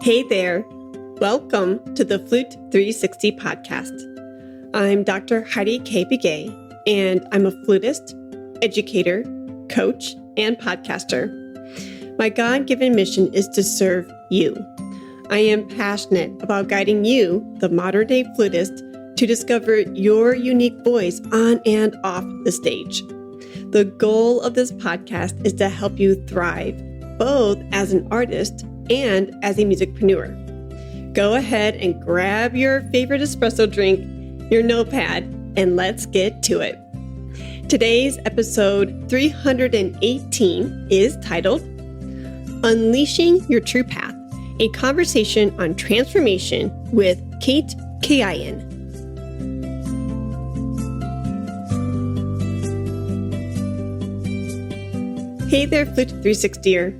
Hey there, welcome to the Flute 360 podcast. I'm Dr. Kate Kayaian, and I'm a flutist, educator, coach, and podcaster. My God-given mission is to serve you. I am passionate about guiding you, the modern-day flutist, to discover your unique voice on and off the stage. The goal of this podcast is to help you thrive, both as an artist and as a musicpreneur. Go ahead and grab your favorite espresso drink, your notepad, and let's get to it. Today's episode 318 is titled Unleashing Your True Path, a conversation on transformation with Kate Kayaian. Hey there, Flute 360er.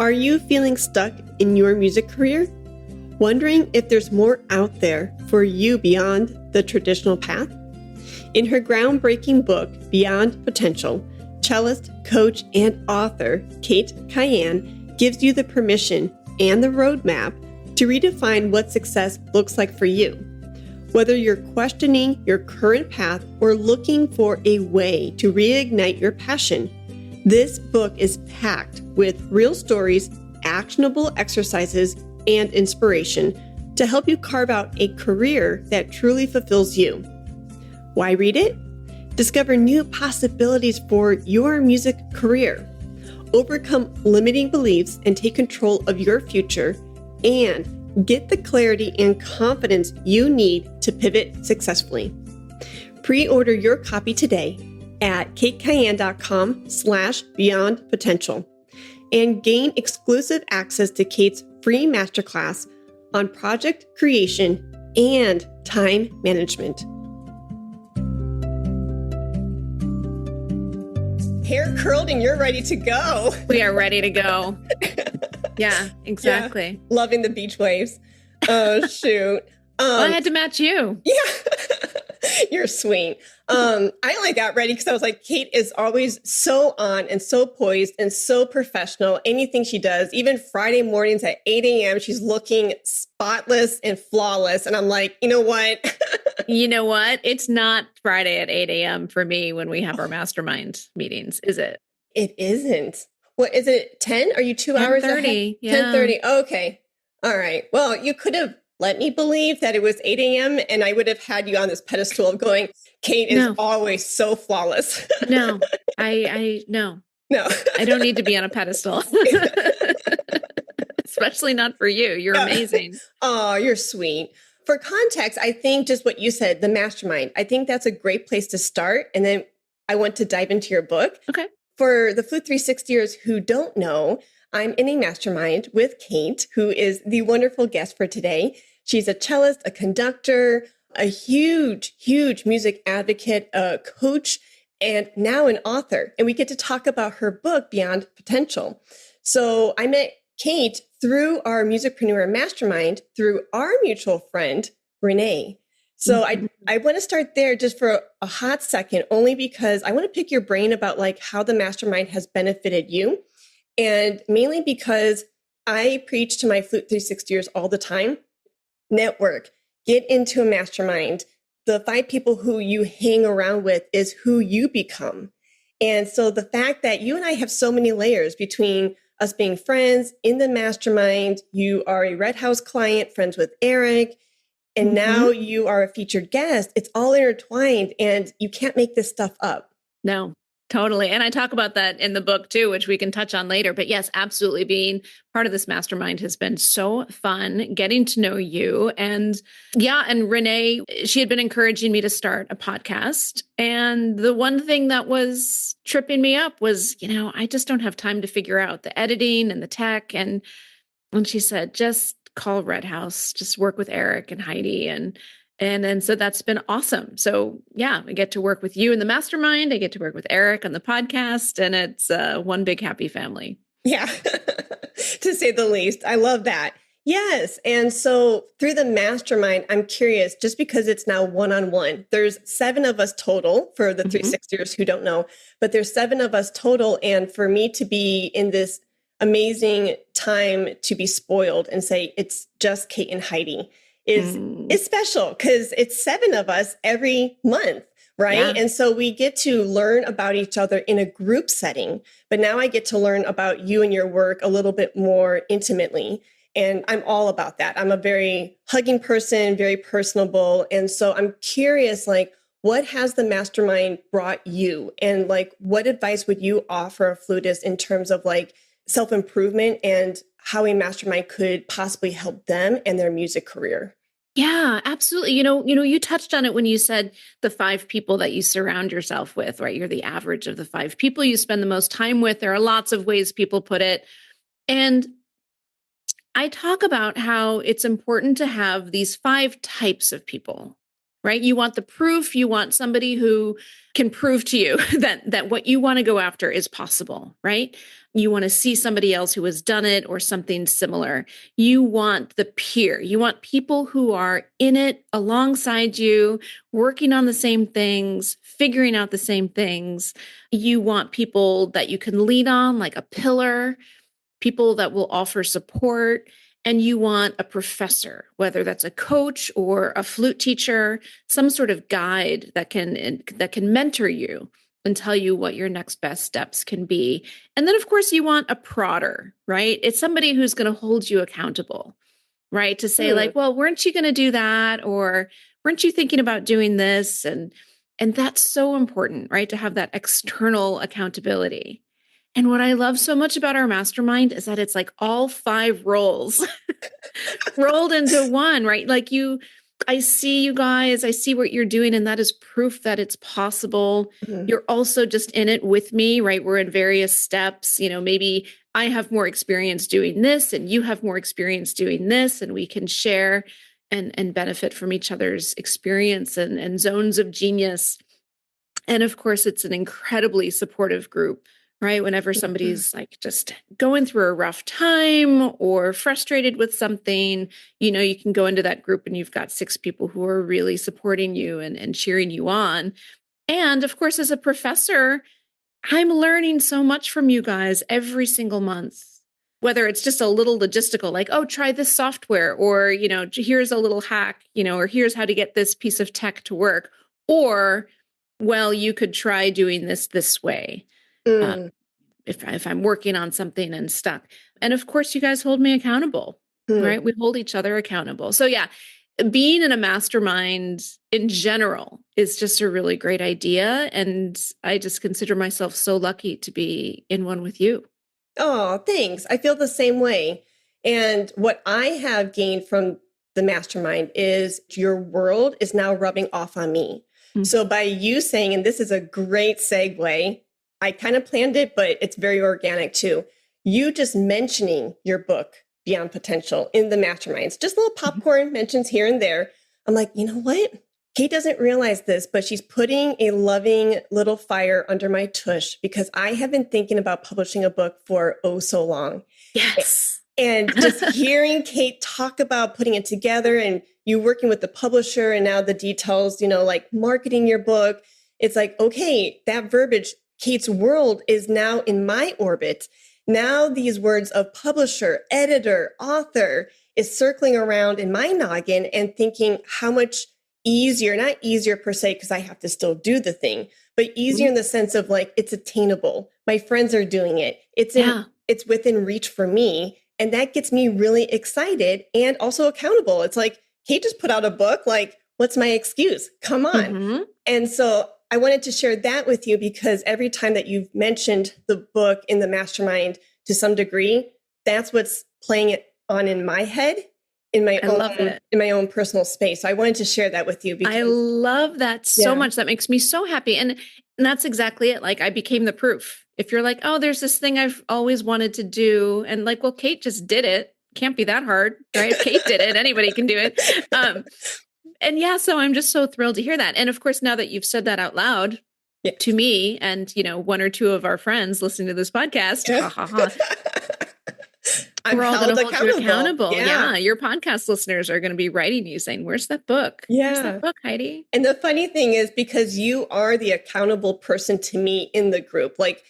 Are you feeling stuck in your music career? Wondering if there's more out there for you beyond the traditional path? In her groundbreaking book, Beyond Potential, cellist, coach, and author Kate Kayaian gives you the permission and the roadmap to redefine what success looks like for you. Whether you're questioning your current path or looking for a way to reignite your passion, this book is packed with real stories, actionable exercises, and inspiration to help you carve out a career that truly fulfills you. Why read it? Discover new possibilities for your music career. Overcome limiting beliefs and take control of your future, and get the clarity and confidence you need to pivot successfully. Pre-order your copy today at katekayaian.com/beyondpotential and gain exclusive access to Kate's free masterclass on project creation and time management. Hair curled and you're ready to go. We are ready to go. Yeah, exactly. Yeah, loving the beach waves. Oh, shoot. Well, I had to match you. Yeah. You're sweet. I only got ready because I was like, Kate is always so on and so poised and so professional. Anything she does, even Friday mornings at 8 a.m., she's looking spotless and flawless. And I'm like, you know what? You know what? It's not Friday at 8 a.m. for me when we have our mastermind meetings, is it? It isn't. What is it? 10? Are you 2 hours ahead? 10:30. Yeah. 10:30. Okay. All right. Well, you could have let me believe that it was 8 a.m. and I would have had you on this pedestal of going, Kate is always so flawless. No, no. I don't need to be on a pedestal. Especially not for you. You're amazing. Oh, you're sweet. For context, I think just what you said, the mastermind, I think that's a great place to start. And then I want to dive into your book. Okay. For the Flute 360ers who don't know, I'm in a mastermind with Kate, who is the wonderful guest for today. She's a cellist, a conductor, a huge, huge music advocate, a coach, and now an author. And we get to talk about her book, Beyond Potential. So I met Kate through our musicpreneur mastermind through our mutual friend, Renee. So I want to start there just for a hot second, only because I want to pick your brain about like how the mastermind has benefited you. And mainly because I preach to my Flute 360ers all the time, network, get into a mastermind. The 5 people who you hang around with is who you become. And so the fact that you and I have so many layers between us being friends in the mastermind, you are a Red House client, friends with Eric, and now you are a featured guest, it's all intertwined and you can't make this stuff up. No. Totally. And I talk about that in the book too, which we can touch on later. But yes, absolutely. Being part of this mastermind has been so fun, getting to know you. And and Renee, she had been encouraging me to start a podcast. And the one thing that was tripping me up was, I just don't have time to figure out the editing and the tech. And she said, just call Red House, just work with Eric and Heidi. And so that's been awesome. So I get to work with you in the mastermind. I get to work with Eric on the podcast, and it's one big happy family. Yeah, to say the least. I love that. Yes. And so through the mastermind, I'm curious, just because it's now one-on-one, there's 7 of us total for the 360ers who don't know, but there's 7 of us total. And for me to be in this amazing time to be spoiled and say it's just Kate and Heidi is special because it's 7 of us every month, right? Yeah. And so we get to learn about each other in a group setting, but now I get to learn about you and your work a little bit more intimately. And I'm all about that. I'm a very hugging person, very personable. And so I'm curious, like, what has the mastermind brought you? And like, what advice would you offer a flutist in terms of like self-improvement and how a mastermind could possibly help them and their music career? Yeah, absolutely. You touched on it when you said the 5 people that you surround yourself with, right? You're the average of the 5 people you spend the most time with. There are lots of ways people put it. And I talk about how it's important to have these 5 types of people, right? You want the proof, you want somebody who can prove to you that what you want to go after is possible, right? You want to see somebody else who has done it or something similar. You want the peer. You want people who are in it alongside you, working on the same things, figuring out the same things. You want people that you can lean on, like a pillar, people that will offer support. And you want a professor, whether that's a coach or a flute teacher, some sort of guide that can mentor you and tell you what your next best steps can be. And then, of course, you want a prodder, right? It's somebody who's going to hold you accountable, right? To say like, well, weren't you going to do that? Or weren't you thinking about doing this? And that's so important, right? To have that external accountability. And what I love so much about our mastermind is that it's like all 5 roles rolled into one, right? Like I see you guys, I see what you're doing, and that is proof that it's possible. You're also just in it with me, right? We're in various steps. Maybe I have more experience doing this and you have more experience doing this, and we can share and benefit from each other's experience and zones of genius. And of course, it's an incredibly supportive group, right? Whenever somebody's like just going through a rough time or frustrated with something, you can go into that group and you've got 6 people who are really supporting you and cheering you on. And of course, as a professor, I'm learning so much from you guys every single month. Whether it's just a little logistical, like, oh, try this software, or, here's a little hack, or here's how to get this piece of tech to work. Or, well, you could try doing this way. If I'm working on something and stuck. And of course, you guys hold me accountable, right? We hold each other accountable. So yeah, being in a mastermind in general is just a really great idea. And I just consider myself so lucky to be in one with you. Oh, thanks. I feel the same way. And what I have gained from the mastermind is your world is now rubbing off on me. So by you saying, and this is a great segue, I kind of planned it, but it's very organic too. You just mentioning your book, Beyond Potential, in the masterminds, just little popcorn mentions here and there. I'm like, you know what? Kate doesn't realize this, but she's putting a loving little fire under my tush because I have been thinking about publishing a book for oh so long. Yes. And just hearing Kate talk about putting it together and you working with the publisher and now the details, like marketing your book, it's like, okay, that verbiage, Kate's world is now in my orbit. Now these words of publisher, editor, author is circling around in my noggin and thinking how much easier, not easier per se, because I have to still do the thing, but easier in the sense of like, it's attainable. My friends are doing it. It's within reach for me. And that gets me really excited and also accountable. It's like, Kate just put out a book. Like, what's my excuse? Come on. And so I wanted to share that with you because every time that you've mentioned the book in the mastermind to some degree, that's what's playing it on in my head, in my own personal space. So I wanted to share that with you because I love that so much. That makes me so happy. And that's exactly it. Like I became the proof. If you're like, oh, there's this thing I've always wanted to do. And like, well, Kate just did it. Can't be that hard, right? If Kate did it, anybody can do it. And yeah, so I'm just so thrilled to hear that. And of course, now that you've said that out loud to me and, 1 or 2 of our friends listening to this podcast, we're all going to hold you accountable. Yeah. Your podcast listeners are going to be writing you saying, where's that book? Where's that book, Heidi? And the funny thing is because you are the accountable person to me in the group, like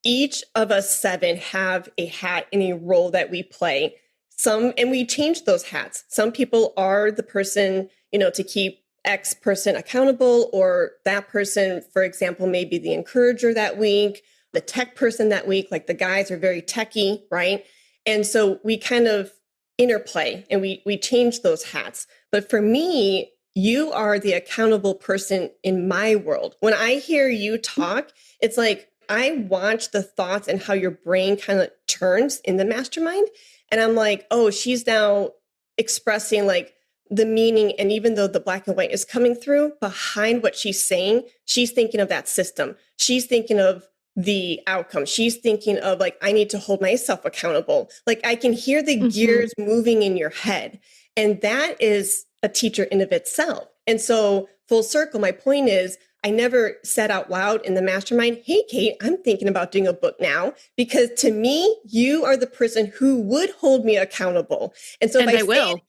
each of us seven have a hat and a role that we play. And we change those hats. Some people are the person, to keep X person accountable, or that person, for example, may be the encourager that week, the tech person that week, like the guys are very techy, right? And so we kind of interplay and we change those hats. But for me, you are the accountable person in my world. When I hear you talk, it's like I watch the thoughts and how your brain kind of turns in the mastermind. And I'm like, oh, she's now expressing like the meaning. And even though the black and white is coming through, behind what she's saying, she's thinking of that system. She's thinking of the outcome. She's thinking of like, I need to hold myself accountable. Like I can hear the gears moving in your head. And that is a teacher in of itself. And so full circle, my point is, I never said out loud in the mastermind, hey, Kate, I'm thinking about doing a book now, because to me, you are the person who would hold me accountable. And so I will.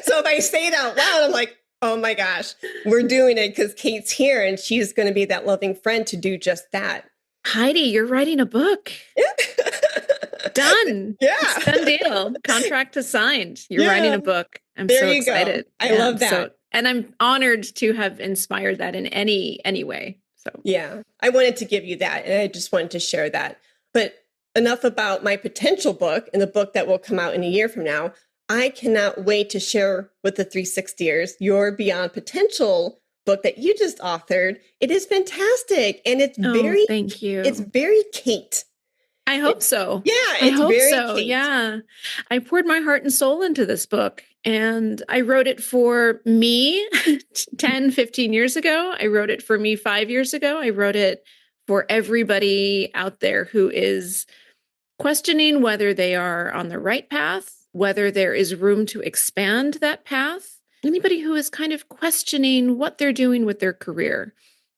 So if I say it out loud, I'm like, oh my gosh, we're doing it because Kate's here and she's going to be that loving friend to do just that. Heidi, you're writing a book. Done. Yeah. It's done deal. Contract is signed. You're writing a book. I'm so excited. I love that. And I'm honored to have inspired that in any way. So yeah, I wanted to give you that. And I just wanted to share that. But enough about my potential book and the book that will come out in a year from now. I cannot wait to share with the 360ers your Beyond Potential book that you just authored. It is fantastic. And it's thank you. It's very Kate. I hope so. Yeah, I hope very so. Kate. Yeah. I poured my heart and soul into this book, and I wrote it for me 10, 15 years ago. I wrote it for me 5 years ago. I wrote it for everybody out there who is questioning whether they are on the right path, whether there is room to expand that path. Anybody who is kind of questioning what they're doing with their career.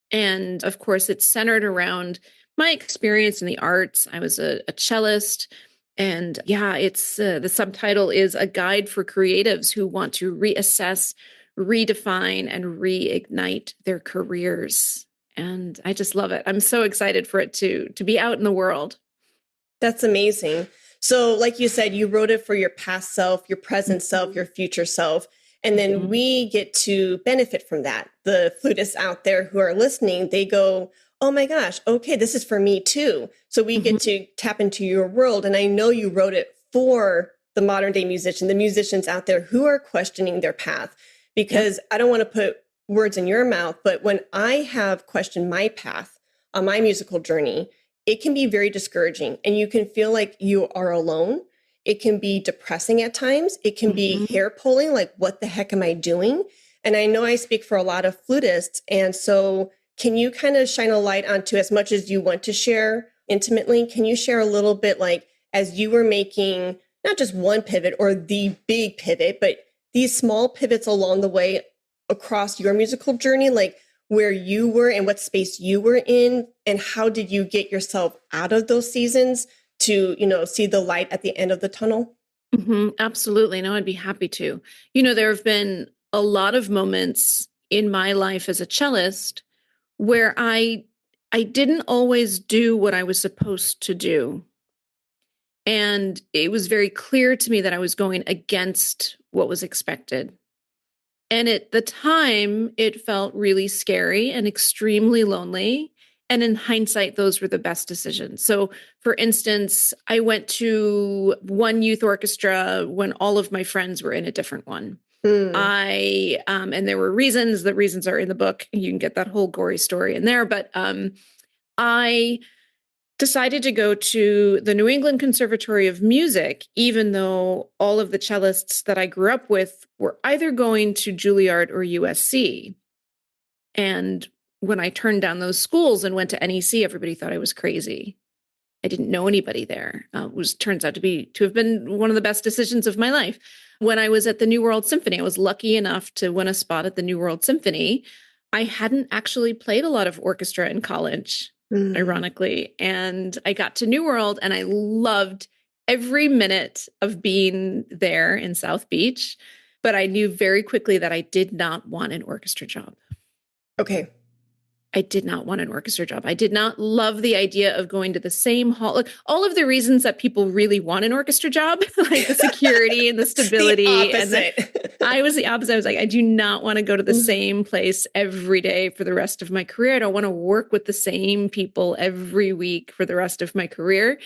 And of course, it's centered around my experience in the arts. I was a cellist. And yeah, it's the subtitle is A Guide for Creatives Who Want to Reassess, Redefine, and Reignite Their Careers. And I just love it. I'm so excited for it to be out in the world. That's amazing. So like you said, you wrote it for your past self, your present self, your future self. And then we get to benefit from that. The flutists out there who are listening, they go, oh my gosh, okay, this is for me too. So we get to tap into your world. And I know you wrote it for the modern day musician, the musicians out there who are questioning their path, because I don't want to put words in your mouth, but when I have questioned my path on my musical journey, it can be very discouraging and you can feel like you are alone. It can be depressing at times. It can be hair pulling, like, what the heck am I doing? And I know I speak for a lot of flutists. And so can you kind of shine a light onto, as much as you want to share intimately, can you share a little bit, like, as you were making not just one pivot or the big pivot, but these small pivots along the way across your musical journey, like where you were and what space you were in, and how did you get yourself out of those seasons to, see the light at the end of the tunnel? Absolutely. No, I'd be happy to. There have been a lot of moments in my life as a cellist where I didn't always do what I was supposed to do. And it was very clear to me that I was going against what was expected. And at the time, it felt really scary and extremely lonely. And in hindsight, those were the best decisions. So, for instance, I went to one youth orchestra when all of my friends were in a different one. And there were reasons. The reasons are in the book. You can get that whole gory story in there. But I decided to go to the New England Conservatory of Music, even though all of the cellists that I grew up with were either going to Juilliard or USC. And when I turned down those schools and went to NEC, everybody thought I was crazy. I didn't know anybody there. It turns out to have been one of the best decisions of my life. When I was at the New World Symphony, I was lucky enough to win a spot at the New World Symphony. I hadn't actually played a lot of orchestra in college, ironically. And I got to New World and I loved every minute of being there in South Beach. But I knew very quickly that I did not want an orchestra job. Okay. I did not want an orchestra job. I did not love the idea of going to the same hall. Like all of the reasons that people really want an orchestra job, like the security and the stability. I was the opposite. I was like, I do not want to go to the same place every day for the rest of my career. I don't want to work with the same people every week for the rest of my career.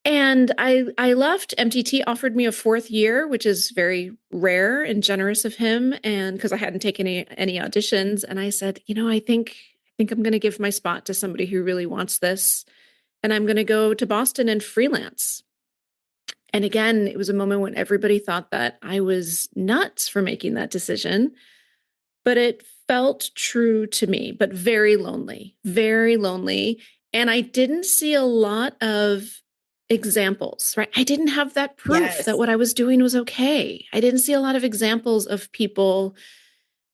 And I left. MTT offered me a 4th year, which is very rare and generous of him. And because I hadn't taken any auditions, and I said, I think I'm going to give my spot to somebody who really wants this, and I'm going to go to Boston and freelance. And again, it was a moment when everybody thought that I was nuts for making that decision, but it felt true to me, but very lonely, very lonely. And I didn't see a lot of examples, right? I didn't have that proof that what I was doing was okay. I didn't see a lot of examples of people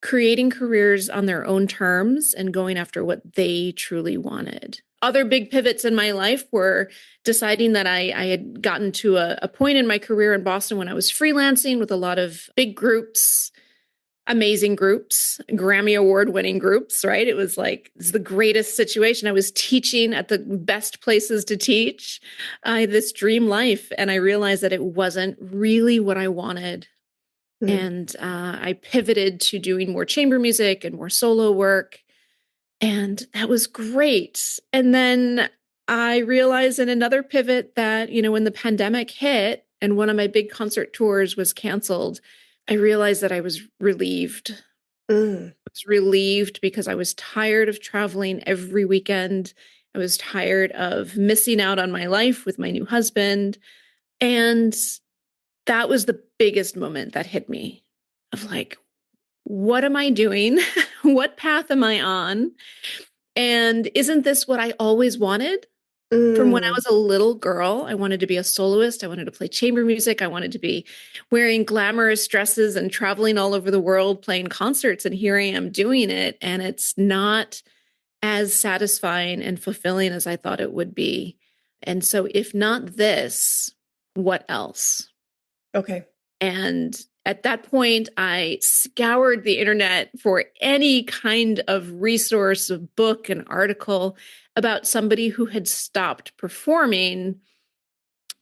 creating careers on their own terms and going after what they truly wanted. Other big pivots in my life were deciding that I had gotten to a point in my career in Boston when I was freelancing with a lot of big groups, amazing groups, Grammy Award winning groups, right? It was like, it's the greatest situation. I was teaching at the best places to teach. I had this dream life, and I realized that it wasn't really what I wanted. And I pivoted to doing more chamber music and more solo work. And that was great. And then I realized in another pivot that, when the pandemic hit and one of my big concert tours was canceled, I realized that I was relieved. I was relieved because I was tired of traveling every weekend. I was tired of missing out on my life with my new husband. And that was the biggest moment that hit me of like, what am I doing? What path am I on? And isn't this what I always wanted? From when I was a little girl, I wanted to be a soloist. I wanted to play chamber music. I wanted to be wearing glamorous dresses and traveling all over the world, playing concerts. And here I am doing it. And it's not as satisfying and fulfilling as I thought it would be. And so if not this, what else? Okay. And at that point, I scoured the internet for any kind of resource, a book, an article about somebody who had stopped performing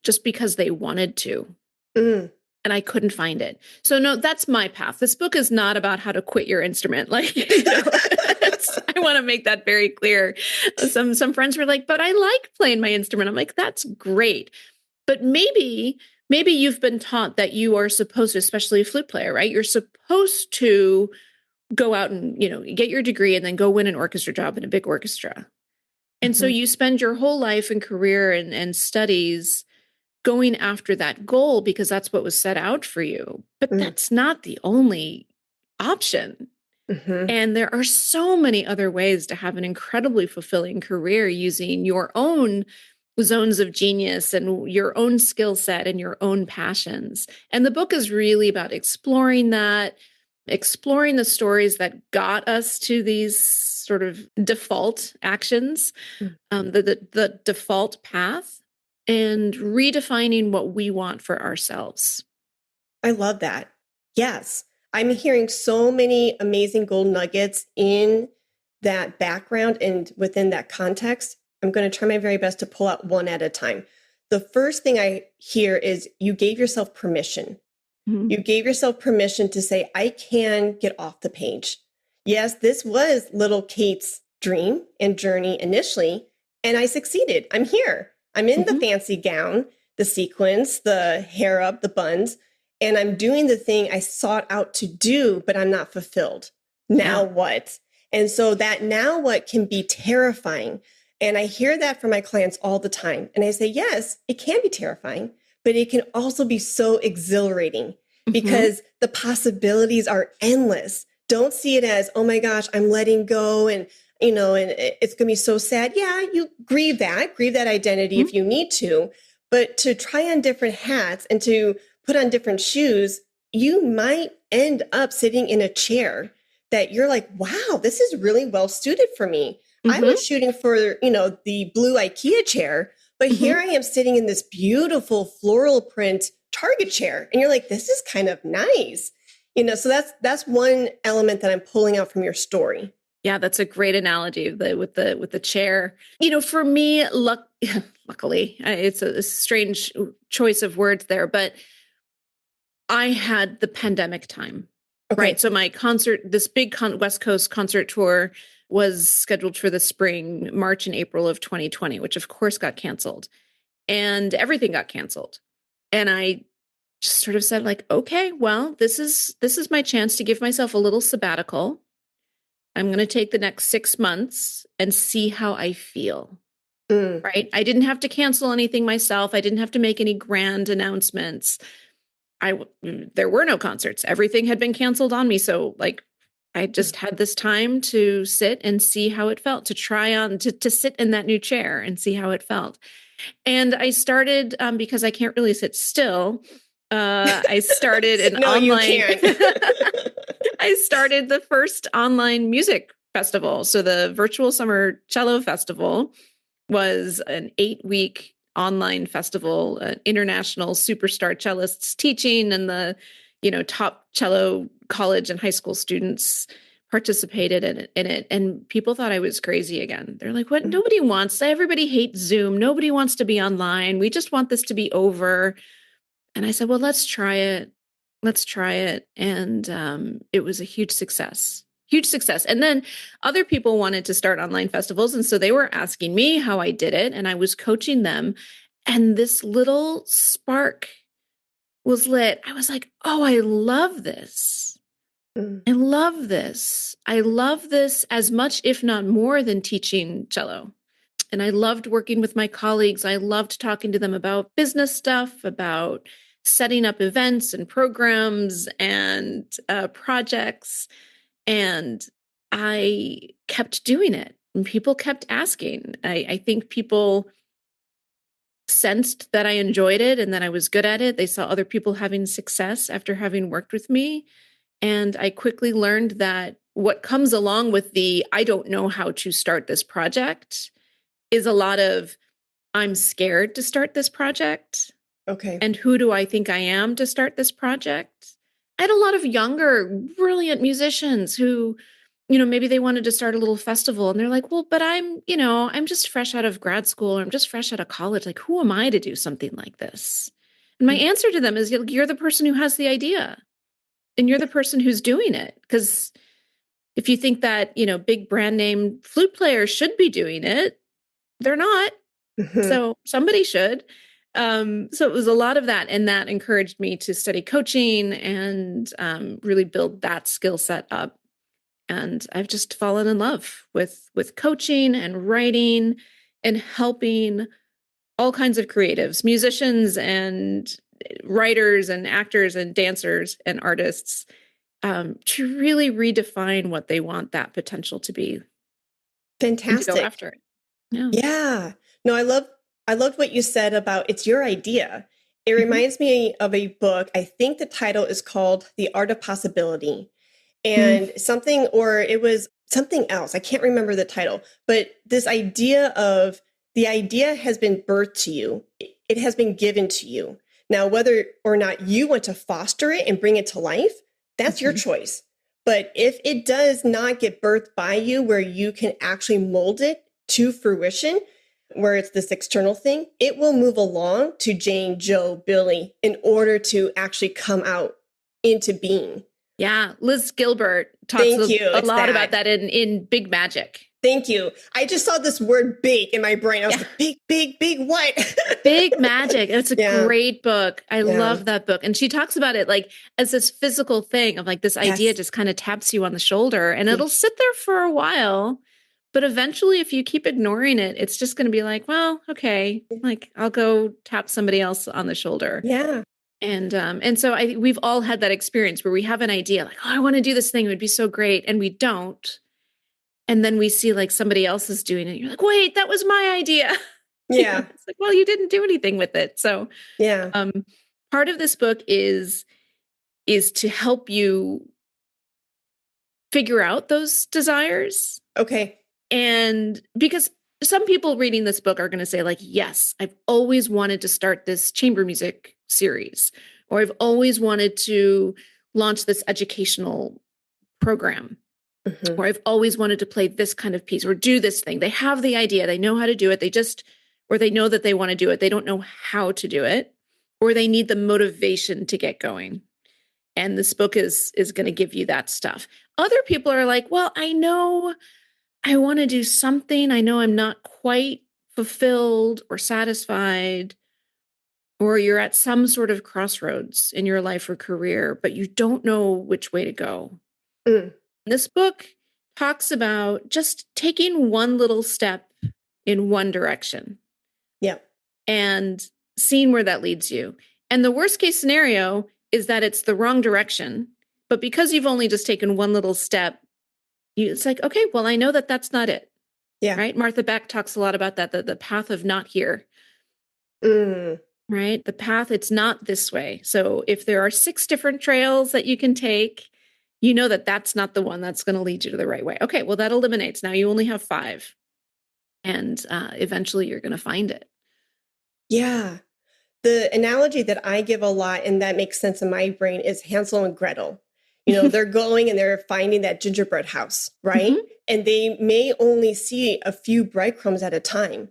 just because they wanted to. And I couldn't find it. So no, that's my path. This book is not about how to quit your instrument. Like, I want to make that very clear. Some friends were like, but I like playing my instrument. I'm like, that's great. But maybe you've been taught that you are supposed to, especially a flute player, right? You're supposed to go out and, get your degree and then go win an orchestra job in a big orchestra. And so you spend your whole life and career and studies going after that goal because that's what was set out for you. But that's not the only option. And there are so many other ways to have an incredibly fulfilling career using your own zones of genius and your own skill set and your own passions. And the book is really about exploring that, exploring the stories that got us to these sort of default actions, the default path, and redefining what we want for ourselves. I love that. Yes. I'm hearing so many amazing gold nuggets in that background and within that context. I'm going to try my very best to pull out one at a time. The first thing I hear is you gave yourself permission. You gave yourself permission to say, I can get off the page. Yes, this was little Kate's dream and journey initially, and I succeeded. I'm here. I'm in the fancy gown, the sequins, the hair up, the buns, and I'm doing the thing I sought out to do, but I'm not fulfilled. Now what? And so that now what can be terrifying. And I hear that from my clients all the time. And I say, yes, it can be terrifying, but it can also be so exhilarating because the possibilities are endless. Don't see it as, oh my gosh, I'm letting go and, and it's going to be so sad. Yeah, you grieve that identity if you need to, but to try on different hats and to put on different shoes, you might end up sitting in a chair that you're like, wow, this is really well suited for me. I was shooting for, the blue IKEA chair, but here I am sitting in this beautiful floral print Target chair. And you're like, this is kind of nice. So that's one element that I'm pulling out from your story. Yeah, that's a great analogy with the chair. For me, luckily, it's a strange choice of words there, but I had the pandemic time, right? Okay. So my concert, this big West Coast concert tour was scheduled for the spring, March and April of 2020, which of course got canceled, and everything got canceled. And I just sort of said like, okay, well, this is my chance to give myself a little sabbatical. I'm going to take the next 6 months and see how I feel. Mm. Right. I didn't have to cancel anything myself. I didn't have to make any grand announcements. There were no concerts. Everything had been canceled on me. So like, I just had this time to sit and see how it felt, to try on, to sit in that new chair and see how it felt. And I started, because I can't really sit still, I started an No, you online, can't. I started the first online music festival. So the Virtual Summer Cello Festival was an 8-week online festival, international superstar cellists teaching, and the, top cello college and high school students participated in it. And people thought I was crazy again. They're like, what? Nobody wants, everybody hates Zoom. Nobody wants to be online. We just want this to be over. And I said, well, let's try it. Let's try it. And it was a huge success. Huge success. And then other people wanted to start online festivals. And so they were asking me how I did it. And I was coaching them. And this little spark was lit. I was like, oh, I love this. Mm. I love this. I love this as much, if not more, than teaching cello. And I loved working with my colleagues. I loved talking to them about business stuff, about setting up events and programs and projects. And I kept doing it. And people kept asking. I think people sensed that I enjoyed it and that I was good at it. They saw other people having success after having worked with me. And I quickly learned that what comes along with the I don't know how to start this project is a lot of I'm scared to start this project. Okay. And who do I think I am to start this project? I had a lot of younger, brilliant musicians who, maybe they wanted to start a little festival and they're like, well, but I'm just fresh out of grad school or I'm just fresh out of college. Like, who am I to do something like this? And my answer to them is you're the person who has the idea and you're the person who's doing it. Because if you think that, big brand name flute players should be doing it, they're not. Mhm. So somebody should. So it was a lot of that. And that encouraged me to study coaching and really build that skill set up. And I've just fallen in love with coaching and writing and helping all kinds of creatives, musicians and writers and actors and dancers and artists to really redefine what they want that potential to be and to go Fantastic. after it. Yeah. Yeah. No, I loved what you said about it's your idea. It Mhm. reminds me of a book. I think the title is called The Art of Possibility. Mm. And something, or it was something else. I can't remember the title, but this idea of the idea has been birthed to you. It has been given to you. Now, whether or not you want to foster it and bring it to life, that's your Mhm. choice. But if it does not get birthed by you where you can actually mold it to fruition, where it's this external thing, it will move along to Jane, Joe, Billy in order to actually come out into being. Yeah, Liz Gilbert talks Thank you. a It's lot that. about that in Big Magic. Thank you. I just saw this word big in my brain. I was Yeah. like, big what? Big Magic. It's a Yeah. great book. I Yeah. love that book. And she talks about it like as this physical thing of like this idea Yes. just kind of taps you on the shoulder and Yeah. it'll sit there for a while. But eventually, if you keep ignoring it, it's just going to be like, well, okay, like I'll go tap somebody else on the shoulder. Yeah. And so we've all had that experience where we have an idea like, oh, I want to do this thing. It would be so great. And we don't. And then we see like somebody else is doing it. You're like, wait, that was my idea. Yeah. It's like, well, you didn't do anything with it. So Yeah. part of this book is to help you figure out those desires. Okay. And because some people reading this book are going to say like, yes, I've always wanted to start this chamber music series, or I've always wanted to launch this educational program. Mm-hmm. or I've always wanted to play this kind of piece or do this thing. They have the idea, they know how to do it. Or they know that they want to do it. They don't know how to do it, or they need the motivation to get going. And this book is going to give you that stuff. Other people are like, well, I know I want to do something. I know I'm not quite fulfilled or satisfied, or you're at some sort of crossroads in your life or career, but you don't know which way to go. Mm. This book talks about just taking one little step in one direction. Yeah. And seeing where that leads you. And the worst case scenario is that it's the wrong direction. But because you've only just taken one little step, it's like, okay, well, I know that that's not it. Yeah. Right. Martha Beck talks a lot about that, the path of not here. Mm. Right. The path, it's not this way. So if there are 6 different trails that you can take, you know that that's not the one that's going to lead you to the right way. Okay, well, that eliminates. Now you only have 5. And eventually you're going to find it. Yeah. The analogy that I give a lot, and that makes sense in my brain, is Hansel and Gretel. They're going and they're finding that gingerbread house, right? Mm-hmm. And they may only see a few breadcrumbs at a time.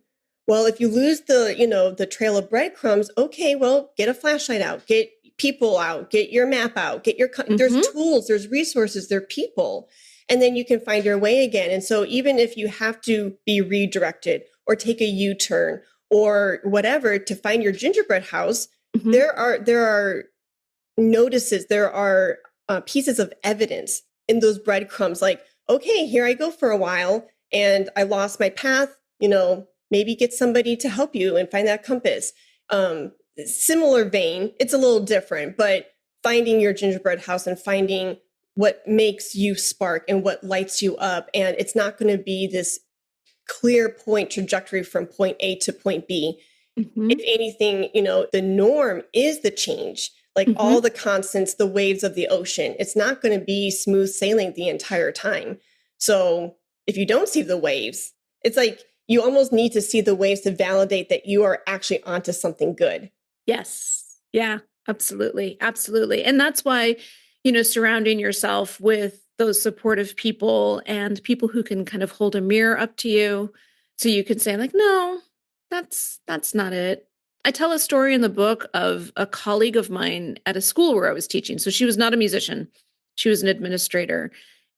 Well, if you lose the trail of breadcrumbs, okay, well, get a flashlight out, get people out, get your map out, there's tools, there's resources, there are people, and then you can find your way again. And so even if you have to be redirected or take a U-turn or whatever to find your gingerbread house, there are notices, there are pieces of evidence in those breadcrumbs. Like, okay, here I go for a while and I lost my path. Maybe get somebody to help you and find that compass. Similar vein, it's a little different, but finding your gingerbread house and finding what makes you spark and what lights you up. And it's not going to be this clear point trajectory from point A to point B. If anything, the norm is the change, like all the constants, the waves of the ocean. It's not going to be smooth sailing the entire time. So if you don't see the waves, it's like you almost need to see the waves to validate that you are actually onto something good. Yes. Yeah, absolutely. Absolutely. And that's why, surrounding yourself with those supportive people and people who can kind of hold a mirror up to you so you can say like, no, that's not it. I tell a story in the book of a colleague of mine at a school where I was teaching. So she was not a musician. She was an administrator.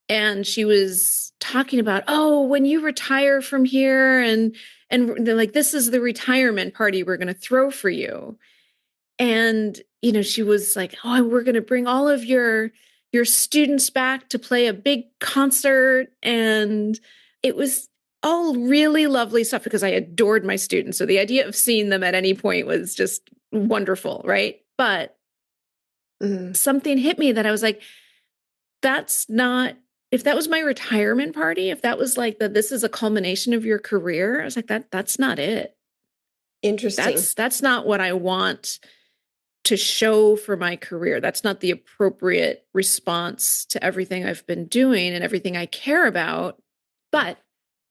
And she was talking about, oh, when you retire from here and they're like, this is the retirement party we're going to throw for you. And, she was like, oh, we're going to bring all of your students back to play a big concert. And it was all really lovely stuff because I adored my students. So the idea of seeing them at any point was just wonderful. Right. But something hit me that I was like, that's not, if that was my retirement party, if that was like this is a culmination of your career, I was like, that's not it. Interesting. That's not what I want to show for my career. That's not the appropriate response to everything I've been doing and everything I care about. But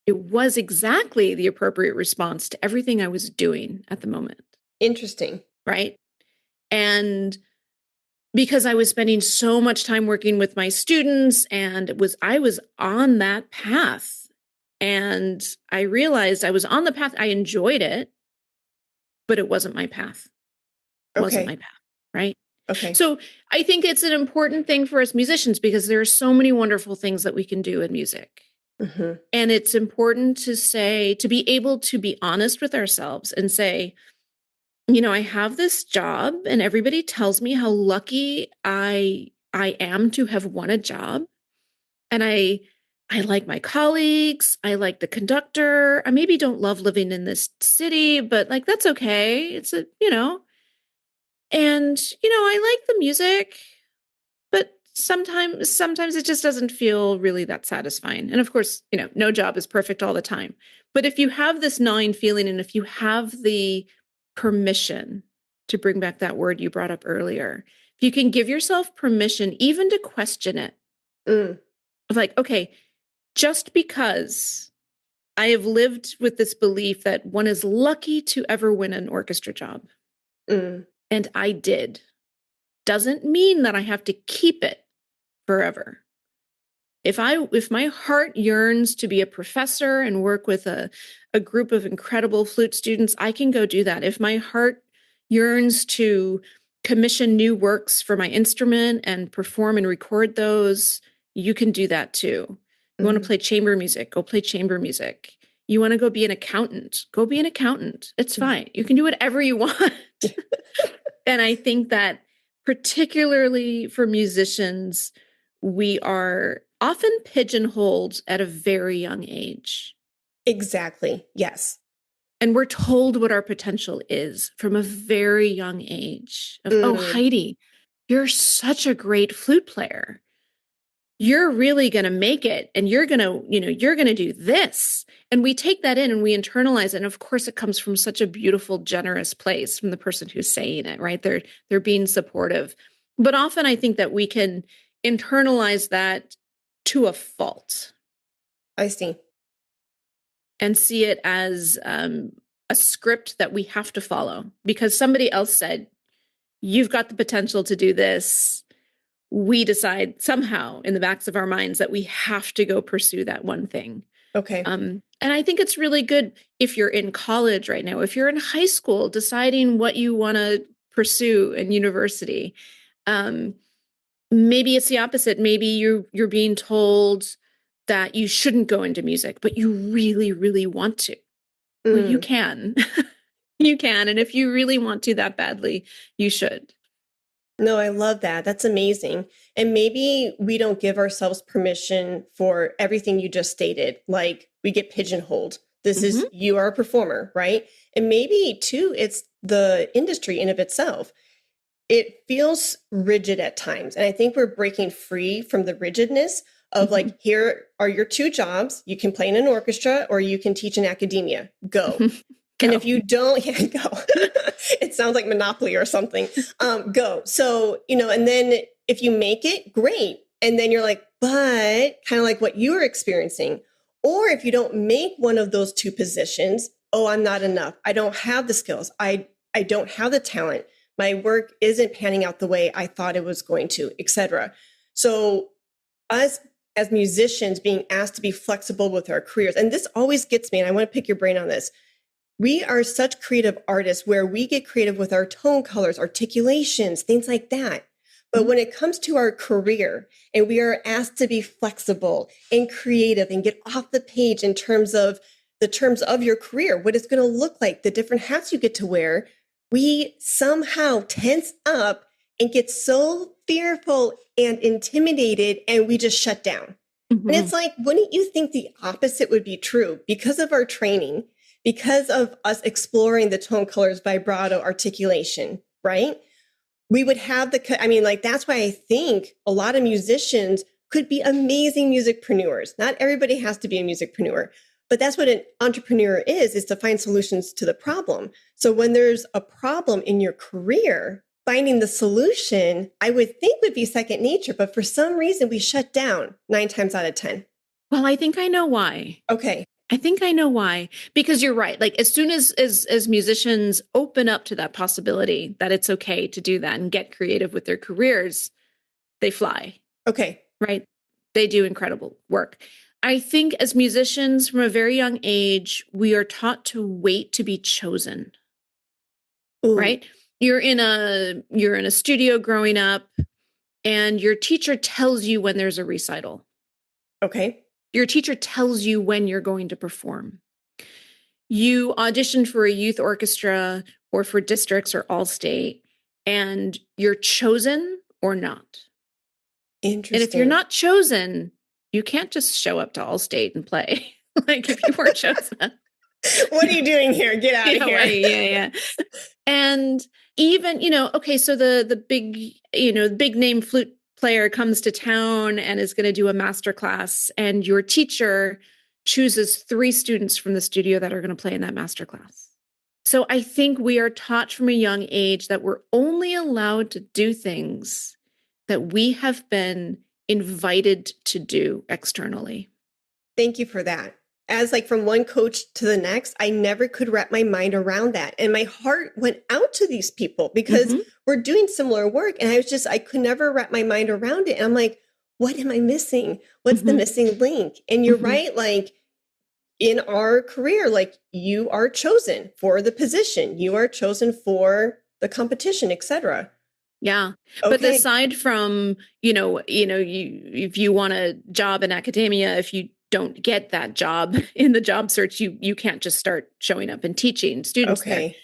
it was exactly the appropriate response to everything I was doing at the moment. Interesting. Right. And because I was spending so much time working with my students and I was on that path. And I realized I was on the path. I enjoyed it, but it wasn't my path. It wasn't my path. Right. Okay. So I think it's an important thing for us musicians because there are so many wonderful things that we can do in music. And it's important to be able to be honest with ourselves and say, I have this job and everybody tells me how lucky I am to have won a job. And I like my colleagues. I like the conductor. I maybe don't love living in this city, but like, that's okay. It's and, I like the music, but sometimes it just doesn't feel really that satisfying. And of course, no job is perfect all the time. But if you have this gnawing feeling and if you have the permission, to bring back that word you brought up earlier, if you can give yourself permission even to question it, of like, okay, just because I have lived with this belief that one is lucky to ever win an orchestra job, and I did, doesn't mean that I have to keep it forever. If my heart yearns to be a professor and work with a group of incredible flute students, I can go do that. If my heart yearns to commission new works for my instrument and perform and record those, you can do that too. You want to play chamber music, go play chamber music. You want to go be an accountant, go be an accountant. It's fine. You can do whatever you want. And I think that particularly for musicians, we are often pigeonholed at a very young age. Exactly. Yes. And we're told what our potential is from a very young age. Oh, Heidi, you're such a great flute player. You're really going to make it, and you're going to do this. And we take that in and we internalize it. And of course, it comes from such a beautiful, generous place from the person who's saying it, right? They're being supportive. But often I think that we can internalize that to a fault. I see. And see it as a script that we have to follow because somebody else said, you've got the potential to do this. We decide somehow in the backs of our minds that we have to go pursue that one thing. Okay. And I think it's really good if you're in college right now, if you're in high school, deciding what you want to pursue in university. Maybe it's the opposite. Maybe you're being told that you shouldn't go into music, but you really, really want to. Well, you can. You can. And if you really want to that badly, you should. No, I love that. That's amazing. And maybe we don't give ourselves permission for everything you just stated. Like we get pigeonholed. This is, you are a performer, right? And maybe too, it's the industry in of itself. It feels rigid at times. And I think we're breaking free from the rigidness of like, here are your two jobs. You can play in an orchestra or you can teach in academia. Go. And if you don't, go. It sounds like Monopoly or something. Go. So, and then if you make it, great. And then you're like, but kind of like what you were experiencing. Or if you don't make one of those two positions, oh, I'm not enough. I don't have the skills. I don't have the talent. My work isn't panning out the way I thought it was going to, etc. So us as musicians being asked to be flexible with our careers, and this always gets me, and I want to pick your brain on this. We are such creative artists where we get creative with our tone colors, articulations, things like that. But when it comes to our career and we are asked to be flexible and creative and get off the page in terms of the terms of your career, what it's going to look like, the different hats you get to wear, we somehow tense up and get so fearful and intimidated and we just shut down. And it's like, wouldn't you think the opposite would be true because of our training? Because of us exploring the tone colors, vibrato, articulation, right? We would have that's why I think a lot of musicians could be amazing musicpreneurs. Not everybody has to be a musicpreneur, but that's what an entrepreneur is to find solutions to the problem. So when there's a problem in your career, finding the solution, I would think would be second nature, but for some reason we shut down 9 times out of 10. Well, I think I know why. Okay. I think I know why, because you're right. Like as soon as musicians open up to that possibility that it's okay to do that and get creative with their careers, they fly. Okay. Right. They do incredible work. I think as musicians from a very young age, we are taught to wait to be chosen. Ooh. Right. You're in a studio growing up and your teacher tells you when there's a recital. Okay. Your teacher tells you when you're going to perform. You audition for a youth orchestra or for districts or All-State, and you're chosen or not. Interesting. And if you're not chosen, you can't just show up to All-State and play. Like if you weren't chosen. What are you doing here? Get out of here. Right, yeah. And even, so the big name flute player comes to town and is going to do a master class, and your teacher chooses 3 students from the studio that are going to play in that master class. So I think we are taught from a young age that we're only allowed to do things that we have been invited to do externally. Thank you for that. As like from one coach to the next, I never could wrap my mind around that. And my heart went out to these people because we're doing similar work. And I could never wrap my mind around it. And I'm like, what am I missing? What's the Mhm. missing link? And you're Mhm. right, like in our career, like you are chosen for the position, you are chosen for the competition, etc. Yeah. But Okay. aside from, if you want a job in academia, if you don't get that job in the job search, you can't just start showing up and teaching students there. Okay.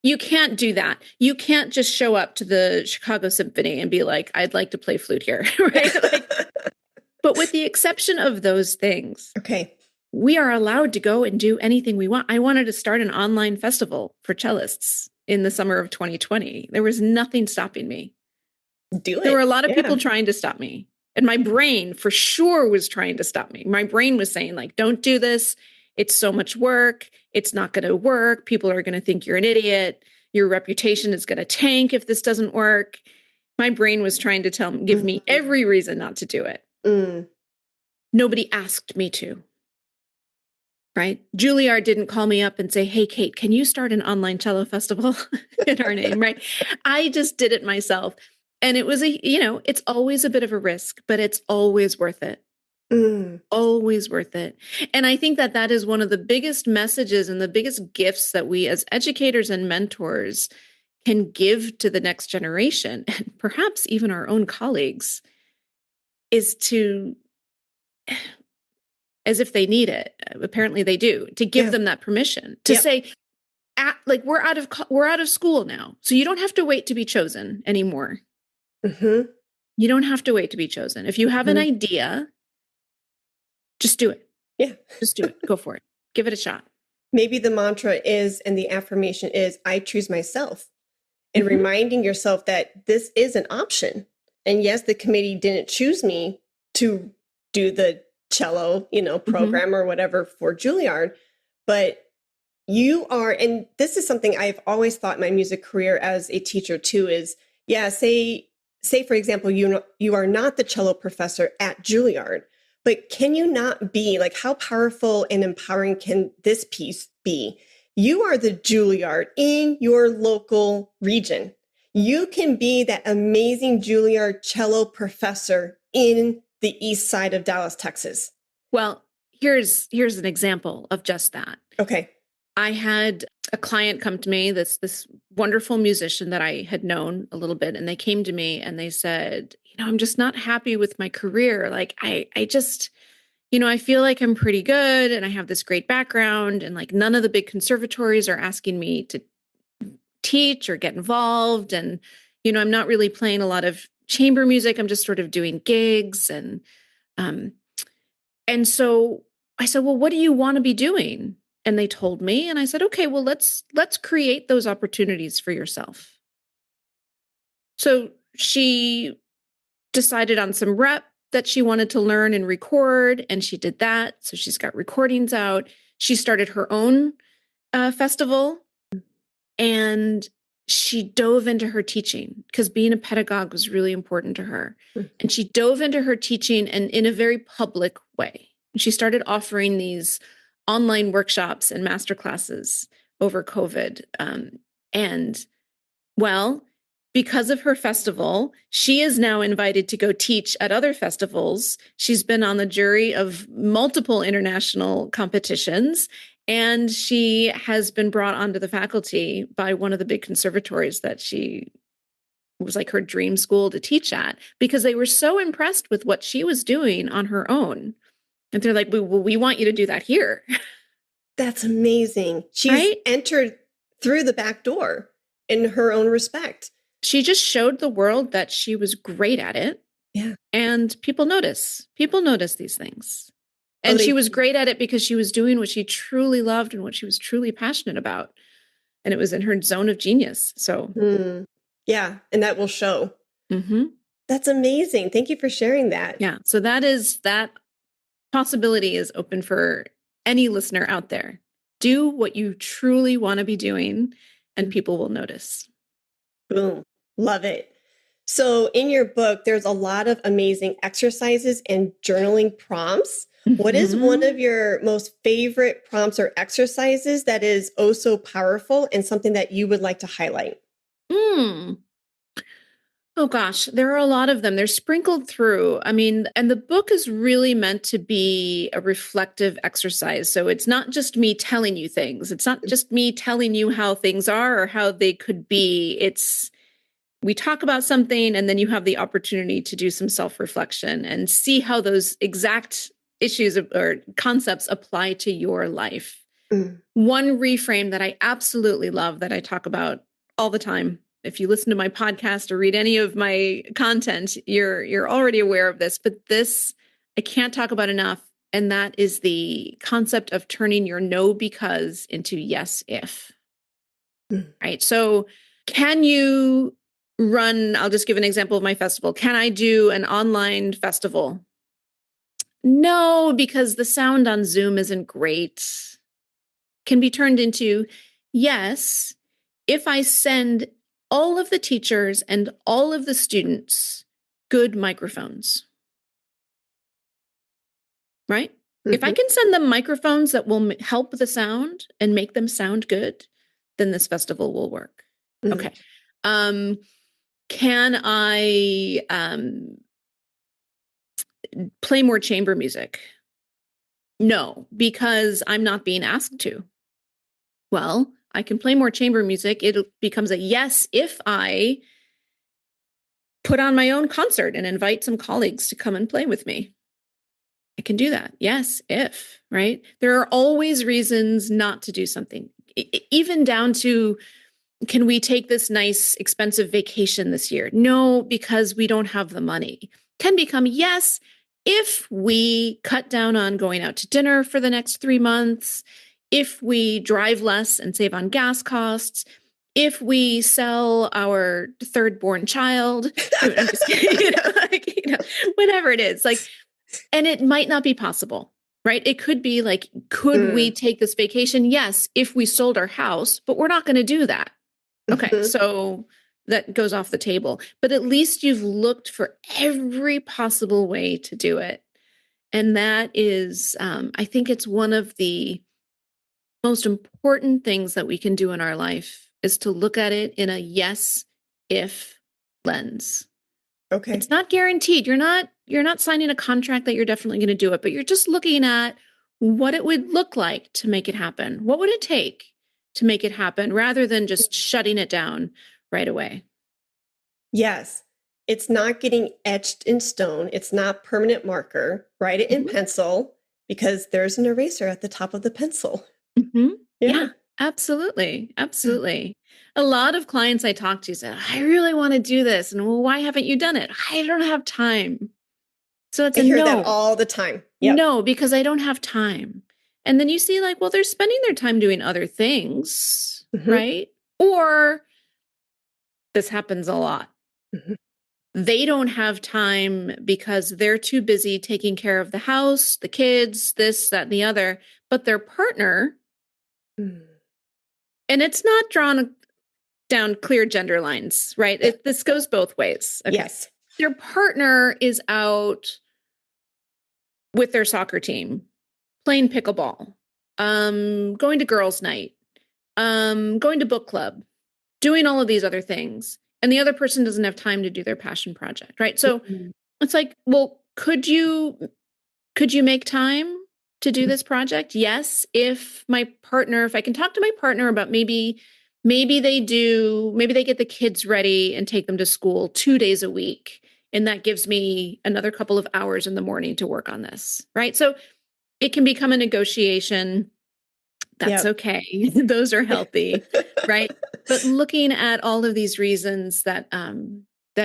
You can't do that. You can't just show up to the Chicago Symphony and be like, I'd like to play flute here, right? But with the exception of those things, Okay. we are allowed to go and do anything we want. I wanted to start an online festival for cellists in the summer of 2020. There was nothing stopping me. Do There were a it. lot of Yeah. people trying to stop me. And my brain for sure was trying to stop me. My brain was saying, like, don't do this. It's so much work. It's not going to work. People are going to think you're an idiot. Your reputation is going to tank if this doesn't work. My brain was trying to give me every reason not to do it. Mm. Nobody asked me to. Right? Juilliard didn't call me up and say, hey, Kate, can you start an online cello festival in our name? Right? I just did it myself. And it was it's always a bit of a risk, but it's always worth it. Always worth it. And I think that is one of the biggest messages and the biggest gifts that we as educators and mentors can give to the next generation, and perhaps even our own colleagues, is to, as if they need it, apparently they do, to give them that permission to say, we're out of school now, so you don't have to wait to be chosen anymore. You don't have to wait to be chosen. If you have an idea, just do it. Yeah. Just do it. Go for it. Give it a shot. Maybe the mantra is, and the affirmation is, I choose myself. And reminding yourself that this is an option. And yes, the committee didn't choose me to do the cello, program or whatever for Juilliard, but you are, and this is something I've always thought in my music career as a teacher too, is, say for example, you are not the cello professor at Juilliard, but can you not be, like, how powerful and empowering can this piece be? You are the Juilliard in your local region. You can be that amazing Juilliard cello professor in the east side of Dallas, Texas. Well, here's an example of just that. Okay. I had a client come to me, this wonderful musician that I had known a little bit, and they came to me and they said, I'm just not happy with my career. Like, I just, I feel like I'm pretty good and I have this great background, and like none of the big conservatories are asking me to teach or get involved. And, I'm not really playing a lot of chamber music. I'm just sort of doing gigs. And so I said, well, what do you want to be doing? And they told me, and I said, okay, well, let's create those opportunities for yourself. So she decided on some rep that she wanted to learn and record, and she did that. So she's got recordings out. She started her own festival, and she dove into her teaching because being a pedagogue was really important to her. And she dove into her teaching, and in a very public way. She started offering these online workshops and masterclasses over COVID. And well, because of her festival, she is now invited to go teach at other festivals. She's been on the jury of multiple international competitions, and she has been brought onto the faculty by one of the big conservatories that she was like her dream school to teach at, because they were so impressed with what she was doing on her own. And they're like, we want you to do that here. That's amazing. She's entered through the back door in her own respect. She just showed the world that she was great at it. Yeah. And people notice. People notice these things. And she was great at it because she was doing what she truly loved and what she was truly passionate about. And it was in her zone of genius. So, yeah. And that will show. That's amazing. Thank you for sharing that. Yeah. So that possibility is open for any listener out there. Do what you truly want to be doing, and people will notice. Boom. Love it. So in your book, there's a lot of amazing exercises and journaling prompts. What is one of your most favorite prompts or exercises that is oh so powerful and something that you would like to highlight? Oh gosh, there are a lot of them. They're sprinkled through. I mean, and the book is really meant to be a reflective exercise. So it's not just me telling you things. It's not just me telling you how things are or how they could be. It's we talk about something and then you have the opportunity to do some self-reflection and see how those exact issues or concepts apply to your life. Mm. One reframe that I absolutely love that I talk about all the time. If you listen to my podcast or read any of my content, you're already aware of this, but this I can't talk about enough. And that is the concept of turning your no because into yes if. Mm. Right. So can you run, I'll just give an example of my festival. Can I do an online festival? No, because the sound on Zoom isn't great. Can be turned into yes, if I send all of the teachers and all of the students good microphones. Right? Mm-hmm. If I can send them microphones that will help the sound and make them sound good, then this festival will work. Mm-hmm. Okay. Can I play more chamber music? No, because I'm not being asked to. Well, I can play more chamber music. It becomes a yes if I put on my own concert and invite some colleagues to come and play with me. I can do that. Yes, if, right? There are always reasons not to do something, even down to, can we take this nice, expensive vacation this year? No, because we don't have the money. Can become yes, if we cut down on going out to dinner for the next 3 months, if we drive less and save on gas costs, if we sell our third born child, I'm just kidding, whatever it is, like, and it might not be possible, right? It could be like, could we take this vacation? Yes, if we sold our house, but we're not going to do that. Okay, so that goes off the table. But at least you've looked for every possible way to do it. And that is, I think it's one of the most important things that we can do in our life is to look at it in a yes, if lens. Okay. It's not guaranteed. You're not signing a contract that you're definitely going to do it, but you're just looking at what it would look like to make it happen. What would it take to make it happen rather than just shutting it down right away? Yes. It's not getting etched in stone. It's not permanent marker. Write it in pencil because there's an eraser at the top of the pencil. Mm-hmm. Yeah, absolutely. Absolutely. A lot of clients I talk to say, I really want to do this. And well, why haven't you done it? I don't have time. So it's I hear no. that all the time. Yep. No, because I don't have time. And then you see like, well, they're spending their time doing other things, right? Or this happens a lot. They don't have time because they're too busy taking care of the house, the kids, this, that, and the other. But their partner, and it's not drawn down clear gender lines, right? This goes both ways. Okay. Yes. Their partner is out with their soccer team, playing pickleball, going to girls' night, going to book club, doing all of these other things. And the other person doesn't have time to do their passion project, right? So it's like, well, could you make time to do this project? Yes. If I can talk to my partner about maybe they get the kids ready and take them to school 2 days a week. And that gives me another couple of hours in the morning to work on this, right? So it can become a negotiation. That's okay. Those are healthy, right? But looking at all of these reasons that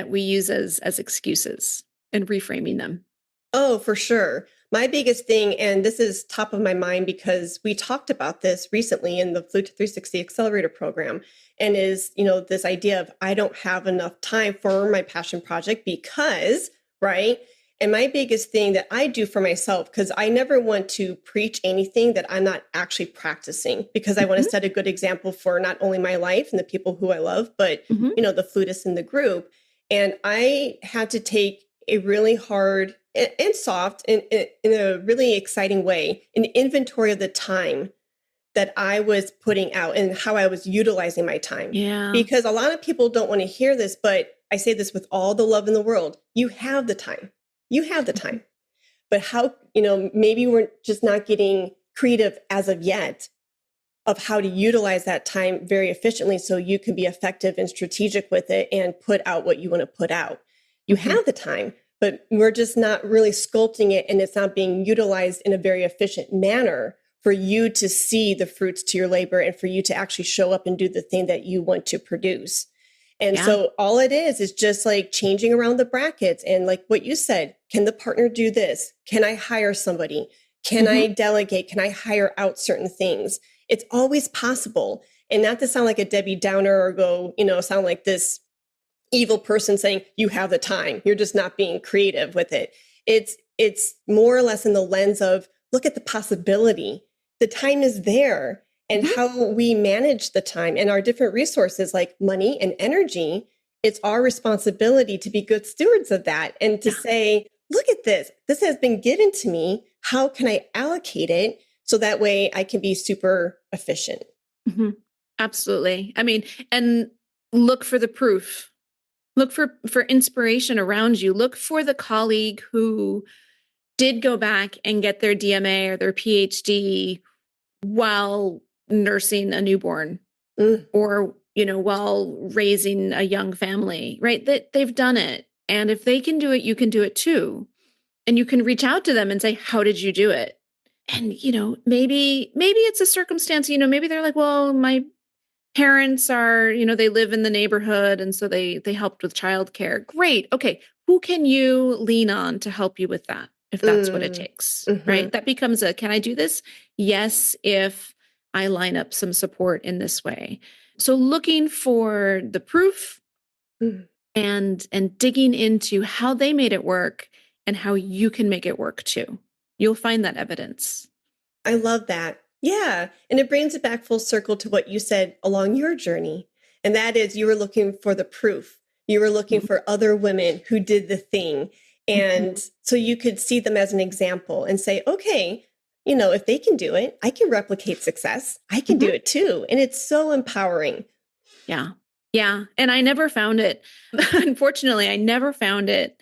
we use as excuses and reframing them. Oh, for sure. My biggest thing, and this is top of my mind because we talked about this recently in the Flute 360 Accelerator program, and is, this idea of I don't have enough time for my passion project because, right? And my biggest thing that I do for myself, because I never want to preach anything that I'm not actually practicing, because I want to set a good example for not only my life and the people who I love, but, the flutists in the group. And I had to take a really hard and soft and in a really exciting way, an inventory of the time that I was putting out and how I was utilizing my time. Yeah. Because a lot of people don't want to hear this, but I say this with all the love in the world. You have the time. You have the time. But how, maybe we're just not getting creative as of yet of how to utilize that time very efficiently so you can be effective and strategic with it and put out what you want to put out. You have the time, but we're just not really sculpting it, and it's not being utilized in a very efficient manner for you to see the fruits to your labor and for you to actually show up and do the thing that you want to produce. And so all it is just like changing around the brackets. And like what you said, can the partner do this? Can I hire somebody? Can I delegate? Can I hire out certain things? It's always possible. And not to sound like a Debbie Downer or go, sound like this evil person saying you have the time. You're just not being creative with it. It's more or less in the lens of look at the possibility. The time is there, and how we manage the time and our different resources like money and energy. It's our responsibility to be good stewards of that and to say, look at this. This has been given to me. How can I allocate it so that way I can be super efficient? Absolutely. I mean, and look for the proof. Look for inspiration around you. Look for the colleague who did go back and get their DMA or their PhD while nursing a newborn or, while raising a young family, right? That they've done it. And if they can do it, you can do it too. And you can reach out to them and say, how did you do it? And, maybe it's a circumstance, maybe they're like, well, my parents are, they live in the neighborhood. And so they helped with childcare. Great. Okay. Who can you lean on to help you with that? If that's what it takes, right? That becomes can I do this? Yes. If I line up some support in this way. So looking for the proof and digging into how they made it work and how you can make it work too. You'll find that evidence. I love that. Yeah. And it brings it back full circle to what you said along your journey. And that is you were looking for the proof. You were looking for other women who did the thing. And so you could see them as an example and say, okay, if they can do it, I can replicate success. I can do it too. And it's so empowering. Yeah. Yeah. And I never found it. Unfortunately, I never found it.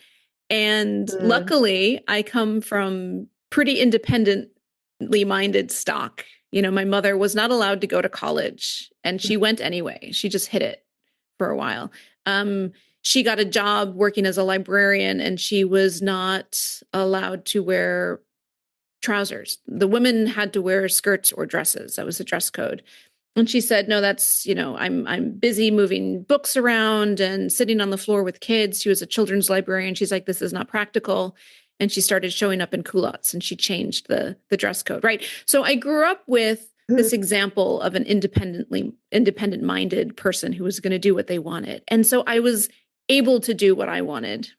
And luckily, I come from pretty independently minded stock. My mother was not allowed to go to college and she went anyway. She just hid it for a while. She got a job working as a librarian and she was not allowed to wear trousers. The women had to wear skirts or dresses. That was the dress code. And she said, no, that's, I'm busy moving books around and sitting on the floor with kids. She was a children's librarian. She's like, this is not practical. And she started showing up in culottes and she changed the dress code. Right. So I grew up with this example of an independent minded person who was going to do what they wanted. And so I was able to do what I wanted.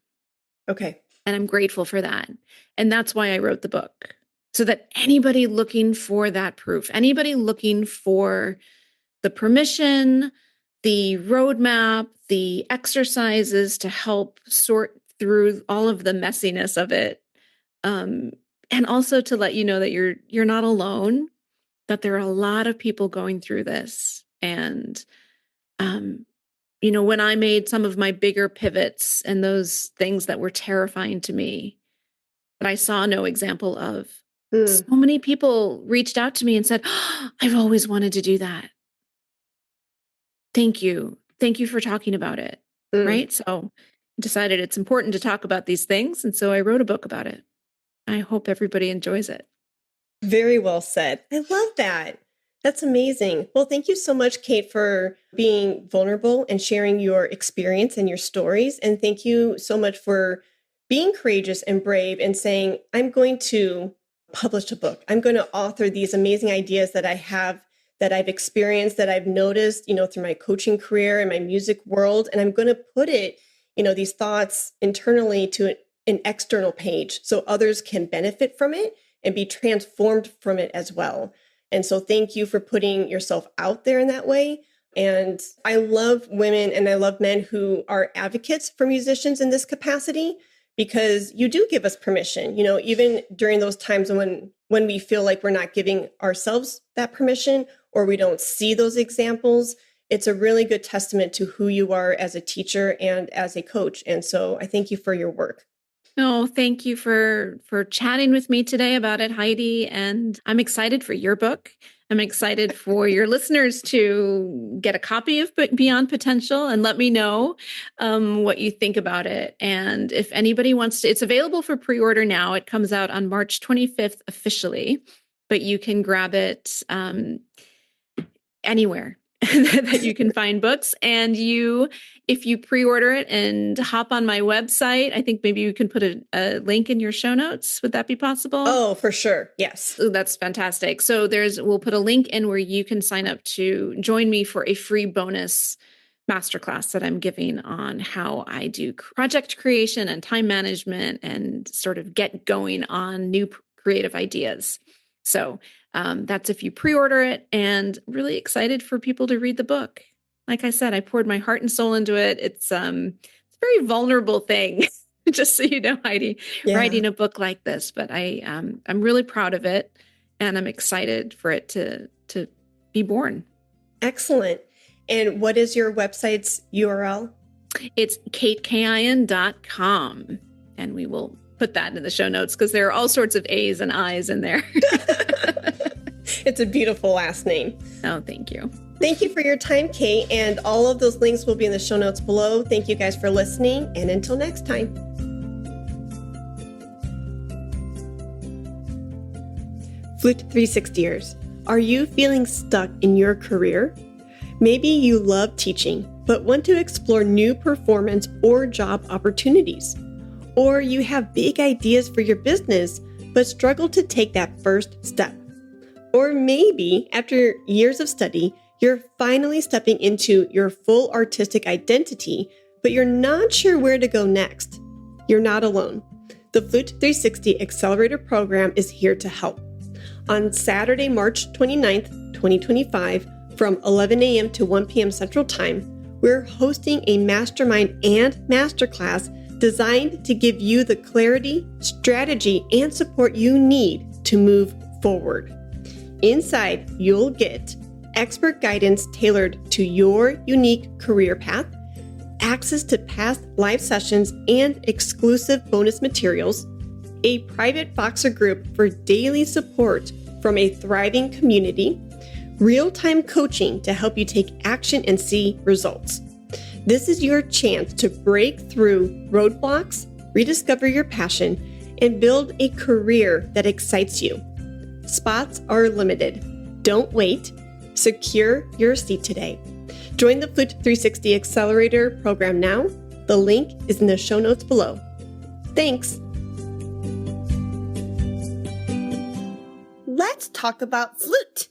Okay. And I'm grateful for that. And that's why I wrote the book. So that anybody looking for that proof, anybody looking for the permission, the roadmap, the exercises to help sort through all of the messiness of it, and also to let you know that you're not alone, that there are a lot of people going through this. And, when I made some of my bigger pivots and those things that were terrifying to me, that I saw no example of, so many people reached out to me and said, oh, I've always wanted to do that. Thank you. Thank you for talking about it. Right. So I decided it's important to talk about these things. And so I wrote a book about it. I hope everybody enjoys it. Very well said. I love that. That's amazing. Well, thank you so much, Kate, for being vulnerable and sharing your experience and your stories. And thank you so much for being courageous and brave and saying, I'm going to publish a book. I'm going to author these amazing ideas that I have, that I've experienced, that I've noticed, through my coaching career and my music world. And I'm going to put it, these thoughts internally to an external page so others can benefit from it and be transformed from it as well. And so thank you for putting yourself out there in that way. And I love women and I love men who are advocates for musicians in this capacity, because you do give us permission, even during those times when we feel like we're not giving ourselves that permission or we don't see those examples. it's a really good testament to who you are as a teacher and as a coach. And so I thank you for your work. Oh, thank you for chatting with me today about it, Heidi. And I'm excited for your book. I'm excited for your listeners to get a copy of Beyond Potential and let me know what you think about it. And if anybody wants to, it's available for pre-order now. It comes out on March 25th officially, but you can grab it anywhere that you can find books. And if you pre-order it and hop on my website, I think maybe you can put a link in your show notes. Would that be possible? Oh, for sure. Yes. Oh, that's fantastic. So we'll put a link in where you can sign up to join me for a free bonus masterclass that I'm giving on how I do project creation and time management and sort of get going on new creative ideas. So that's if you pre-order it, and really excited for people to read the book. Like I said, I poured my heart and soul into it. It's a very vulnerable thing, just so you know, Heidi, writing a book like this. But I'm really proud of it, and I'm excited for it to be born. Excellent. And what is your website's URL? It's katekayaian.com, and we will put that in the show notes because there are all sorts of A's and I's in there. It's a beautiful last name. Oh, thank you. Thank you for your time, Kate. And all of those links will be in the show notes below. Thank you guys for listening. And until next time. Flute 360ers, are you feeling stuck in your career? Maybe you love teaching, but want to explore new performance or job opportunities. Or you have big ideas for your business, but struggle to take that first step. Or maybe after years of study, you're finally stepping into your full artistic identity, but you're not sure where to go next. You're not alone. The Flute 360 Accelerator Program is here to help. On Saturday, March 29th, 2025, from 11 a.m. to 1 p.m. Central Time, we're hosting a mastermind and masterclass designed to give you the clarity, strategy, and support you need to move forward. Inside, you'll get expert guidance tailored to your unique career path, access to past live sessions and exclusive bonus materials, a private Voxer group for daily support from a thriving community, real-time coaching to help you take action and see results. This is your chance to break through roadblocks, rediscover your passion, and build a career that excites you. Spots are limited. Don't wait. Secure your seat today. Join the Flute 360 Accelerator program now. The link is in the show notes below. Thanks. Let's talk about Flute.